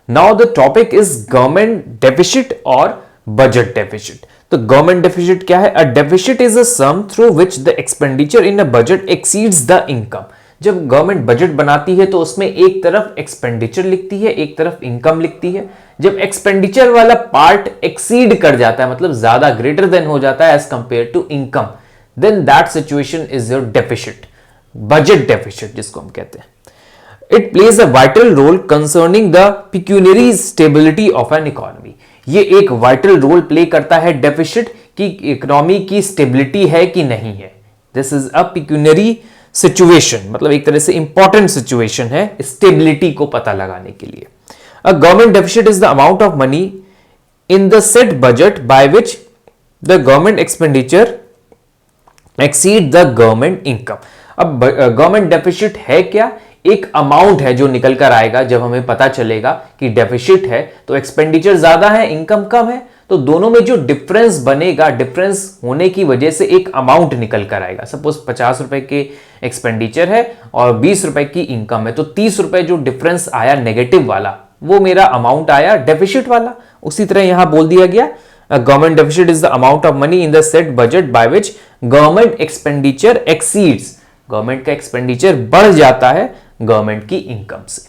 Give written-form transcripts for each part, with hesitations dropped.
Now the topic is government deficit और budget deficit. तो government deficit क्या है? A deficit is a sum through which the expenditure in a budget exceeds the income. जब government budget बनाती है तो उसमें एक तरफ एक्सपेंडिचर लिखती है, एक तरफ इनकम लिखती है। जब एक्सपेंडिचर वाला पार्ट एक्सीड कर जाता है, मतलब ज्यादा ग्रेटर देन हो जाता है as compare to income, then that situation is your deficit, budget deficit जिसको हम कहते हैं। It plays a vital role concerning the pecuniary stability of an economy. ये एक वाइटल रोल प्ले करता है डेफिसिट की इकोनॉमी की स्टेबिलिटी है कि नहीं है। This is a pecuniary situation, मतलब एक तरह से इंपॉर्टेंट सिचुएशन है स्टेबिलिटी को पता लगाने के लिए। A government deficit is the amount of money in the set budget by which the government expenditure exceed the government income. अब गवर्नमेंट डेफिसिट है क्या? एक अमाउंट है जो निकल कर आएगा जब हमें पता चलेगा कि डेफिसिट है, तो एक्सपेंडिचर ज्यादा है, इनकम कम है, तो दोनों में जो डिफरेंस बनेगा, डिफरेंस होने की वजह से एक अमाउंट निकल कर आएगा। सपोज 50 रुपए के एक्सपेंडिचर है और 20 रुपए की इनकम है, तो 30 रुपए जो डिफरेंस आया नेगेटिव वाला, वो मेरा अमाउंट आया डेफिसिट वाला। उसी तरह यहां बोल दिया गया government deficit is the amount of money in the set budget by which government expenditure exceeds, government का एक्सपेंडिचर बढ़ जाता है गवर्नमेंट की इनकम से।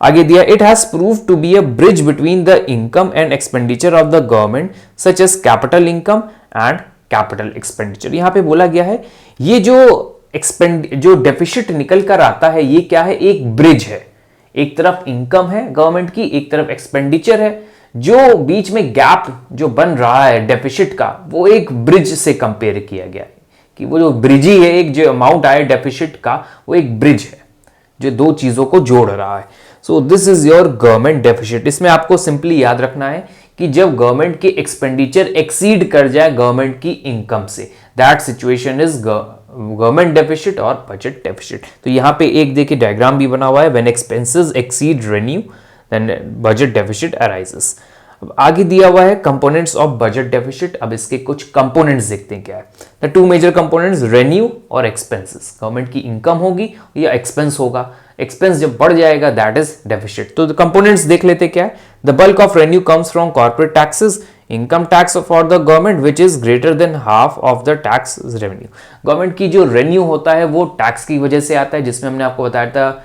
आगे दिया it has prove to be a bridge between the income and expenditure of the government such as capital income and capital expenditure. यहां पे बोला गया है ये जो डेफिसिट निकल कर आता है, ये क्या है? एक ब्रिज है। एक तरफ इनकम है गवर्नमेंट की, एक तरफ एक्सपेंडिचर है। जो बीच में गैप जो बन रहा है डेफिसिट का, वो एक ब्रिज से कंपेयर किया गया है कि वो जो ब्रिज ही है, एक जो अमाउंट आया डेफिसिट का, वो एक ब्रिज है जो दो चीजों को जोड़ रहा है। So this is your government deficit. इसमें आपको सिंपली याद रखना है कि जब गवर्नमेंट की एक्सपेंडिचर एक्सीड कर जाए गवर्नमेंट की इनकम से, that situation is government deficit और बजट डेफिसिट। तो यहां पे एक देखिए डायग्राम भी बना हुआ है, when expenses exceed revenue then budget deficit arises. अब आगे दिया हुआ है कंपोनेंट्स ऑफ बजट डेफिसिट। अब इसके कुछ कंपोनेंट्स देखते हैं क्या है। The two major components revenue और एक्सपेंसेस। गवर्नमेंट की इनकम होगी या एक्सपेंस होगा, एक्सपेंस जब बढ़ जाएगा दैट इज डेफिसिट। तो कंपोनेंट्स देख लेते क्या है। The bulk of revenue comes from corporate taxes, income tax for the government which is greater than half of the tax revenue. Government की जो रेवेन्यू होता है वो टैक्स की वजह से आता है, जिसमें हमने आपको बताया था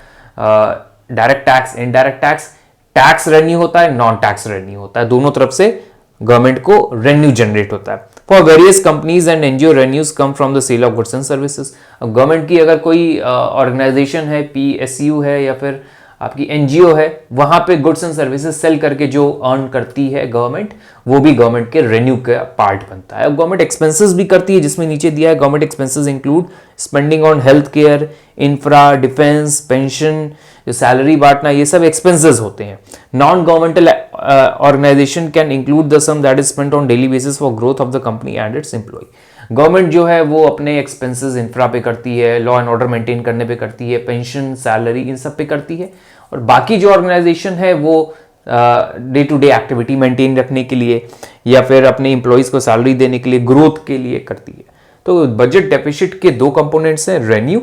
direct tax, indirect tax. Tax revenue होता है, नॉन टैक्स रेवेन्यू होता है, दोनों तरफ से गवर्नमेंट को रेवेन्यू जनरेट होता है। For various companies and NGO revenues come from the sale of goods and services. अब गवर्नमेंट की अगर कोई ऑर्गेनाइजेशन है, पीएसयू है या फिर आपकी एनजीओ है, वहां पे गुड्स एंड सर्विसेज सेल करके जो अर्न करती है गवर्नमेंट, वो भी गवर्नमेंट के रेवेन्यू का पार्ट बनता है। गवर्नमेंट एक्सपेंसेस भी करती है, जिसमें नीचे दिया है government expenses include spending on health care, infra, defence, pension, जो सैलरी बांटना, ये सब एक्सपेंसेस होते हैं। Non governmental organisation can include the sum that is spent on daily basis for growth of the company and its employ. Government जो है वो अपने एक्सपेंसेस इंफ्रा पे करती है, लॉ एंड ऑर्डर मेंटेन करने पे करती है, पेंशन, सैलरी, इन सब पे करती है। और बाकी जो ऑर्गेनाइजेशन है वो day to day activity maintain रखने के लिए या फिर अपने इंप्लॉइज को सैलरी देने के लिए, ग्रोथ के लिए करती है। तो बजट डेफिसिट के दो कंपोनेंट्स हैं, रेवेन्यू,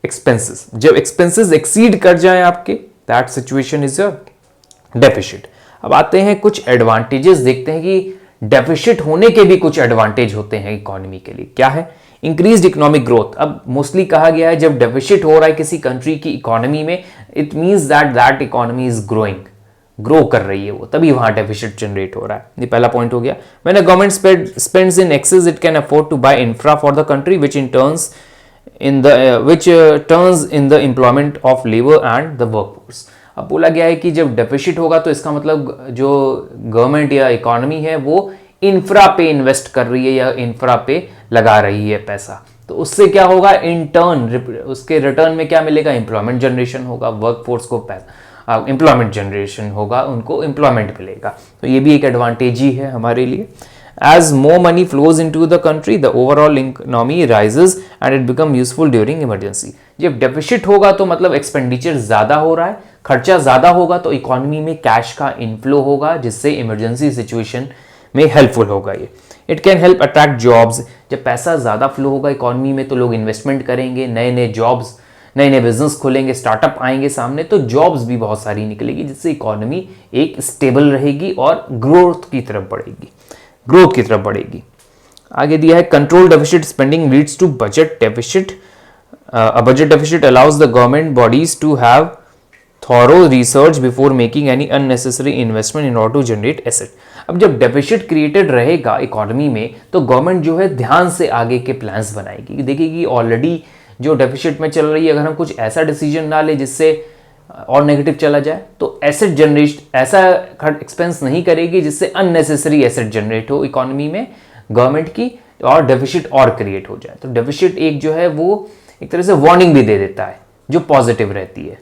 एक्सपेंसेस। जब एक्सपेंसेस एक्सीड कर जाए आपके, that situation is a deficit. अब आते हैं कुछ एडवांटेजेस, देखते हैं कि डेफिसिट होने के भी कुछ एडवांटेज होते हैं इकोनॉमी के लिए। क्या है? Increased economic growth. अब मोस्टली कहा गया है जब डेफिसिट हो रहा है किसी कंट्री की इकोनॉमी में, it means that economy is growing, grow कर रही है वो, तभी वहां डेफिसिट जनरेट हो रहा है। ये पहला पॉइंट हो गया। When a government spends in excess it can afford to buy infra for the country which turns in the employment of labor and the workforce। अब बोला गया है कि जब डेफिसिट होगा तो इसका मतलब जो गवर्नमेंट या इकोनॉमी है वो इंफ्रा पे इन्वेस्ट कर रही है या इंफ्रा पे लगा रही है पैसा, तो उससे क्या होगा? इन टर्न उसके रिटर्न में क्या मिलेगा? एम्प्लॉयमेंट जनरेशन होगा, वर्कफोर्स को पैसा, एम्प्लॉयमेंट जनरेशन होगा, उनको एम्प्लॉयमेंट मिलेगा। तो ये भी एक एडवांटेज ही है हमारे लिए। As more money flows into the country, the overall economy rises and it become useful during emergency। जब डेफिसिट होगा तो मतलब एक्सपेंडिचर ज्यादा हो रहा है, खर्चा ज्यादा होगा, तो इकोनॉमी में कैश का इनफ्लो होगा, जिससे इमरजेंसी सिचुएशन में हेल्पफुल होगा ये। It can help attract jobs. जब पैसा ज्यादा फ्लो होगा इकोनॉमी में तो लोग इन्वेस्टमेंट करेंगे, नए नए जॉब्स नए नए बिजनेस खुलेंगे, स्टार्टअप आएंगे सामने, तो जॉब्स भी बहुत सारी निकलेगी, जिससे इकोनॉमी एक स्टेबल रहेगी और ग्रोथ की तरफ बढ़ेगी। आगे दिया है control deficit spending leads to budget deficit. A budget deficit allows the government bodies to have thorough research before making any unnecessary investment in order to generate asset। अब जब डेफिसिट क्रिएटेड रहेगा economy में, तो government जो है ध्यान से आगे के प्लान्स बनाएगी, देखेगी ऑलरेडी जो डेफिसिट में चल रही है, अगर हम कुछ ऐसा डिसीजन ना ले जिससे और नेगेटिव चला जाए, तो एसेट जनरेट ऐसा एक्सपेंस नहीं करेगी जिससे अननेसेसरी एसेट जनरेट हो इकोनॉमी में गवर्नमेंट की और डेफिसिट और क्रिएट हो जाए। तो डेफिसिट एक जो है वो एक तरह से वार्निंग भी दे देता है जो पॉजिटिव रहती है।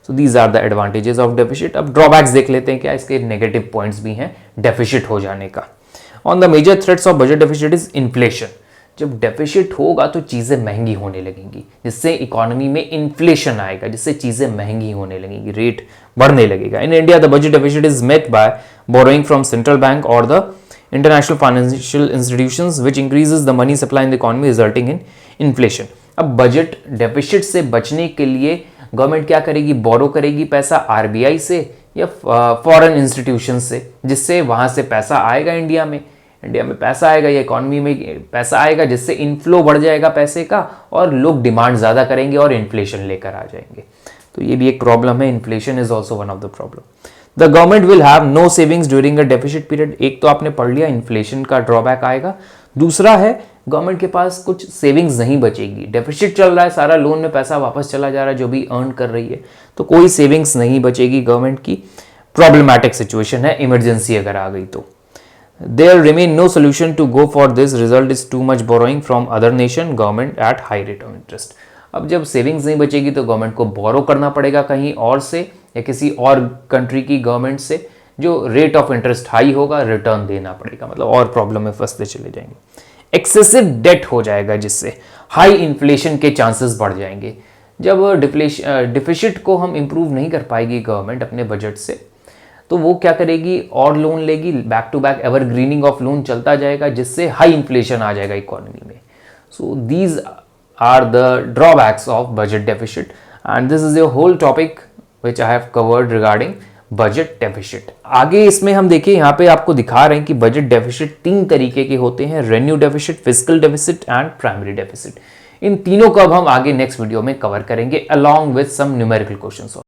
So these are the advantages of deficit. अब ड्रॉबैक्स देख लेते हैं क्या इसके नेगेटिव पॉइंट्स भी हैं डेफिसिट हो जाने का। On the major threats of budget deficit is inflation. जब डेफिसिट होगा तो चीज़ें महंगी होने लगेंगी, जिससे इकोनॉमी में इन्फ्लेशन आएगा, जिससे चीज़ें महंगी होने लगेंगी, रेट बढ़ने लगेगा। In India the budget deficit is met by borrowing from central bank और the international financial institutions which increases the money supply in the economy resulting in inflation. अब बजट डेफिसिट से बचने के लिए गवर्नमेंट क्या करेगी, बोरो करेगी पैसा आरबीआई से या फॉरेन इंस्टीट्यूशन से, जिससे वहां से पैसा आएगा इंडिया में पैसा आएगा या इकोनॉमी में पैसा आएगा, जिससे इनफ्लो बढ़ जाएगा पैसे का और लोग डिमांड ज़्यादा करेंगे और इन्फ्लेशन लेकर आ जाएंगे। तो ये भी एक प्रॉब्लम है, inflation is also one of the problem. The government will have no savings during a deficit period. एक तो आपने पढ़ लिया इन्फ्लेशन का ड्रॉबैक आएगा, दूसरा है गवर्नमेंट के पास कुछ सेविंग्स नहीं बचेगी। डेफिसिट चल रहा है, सारा लोन में पैसा वापस चला जा रहा है जो भी अर्न कर रही है, तो कोई सेविंग्स नहीं बचेगी गवर्नमेंट की। प्रॉब्लमैटिक सिचुएशन है, इमरजेंसी अगर आ गई तो। There remain no solution to go for this, result is too much borrowing from other nation government at high rate of interest. अब जब सेविंग्स नहीं बचेगी तो गवर्नमेंट को बोरो करना पड़ेगा कहीं और से या किसी और कंट्री की गवर्नमेंट से, जो रेट ऑफ इंटरेस्ट हाई होगा, रिटर्न देना पड़ेगा, मतलब और प्रॉब्लम में फंसते चले जाएंगे। एक्सेसिव डेट हो जाएगा, जिससे हाई इन्फ्लेशन के चांसेस बढ़ जाएंगे। जब डिफिसिट को हम इंप्रूव नहीं कर पाएगी गवर्नमेंट अपने बजट से, तो वो क्या करेगी, और लोन लेगी, back to back evergreening of loan चलता जाएगा, जिससे हाई इन्फ्लेशन आ जाएगा इकोनॉमी में। So these are the drawbacks of budget deficit and this is a whole topic which I have covered regarding budget deficit. आगे इसमें हम देखिए, यहाँ पे आपको दिखा रहे हैं कि बजट डेफिसिट 3 तरीके के होते हैं, revenue deficit, fiscal deficit and primary deficit. इन तीनों को अब हम आगे नेक्स्ट वीडियो में कवर करेंगे along with some numerical questions.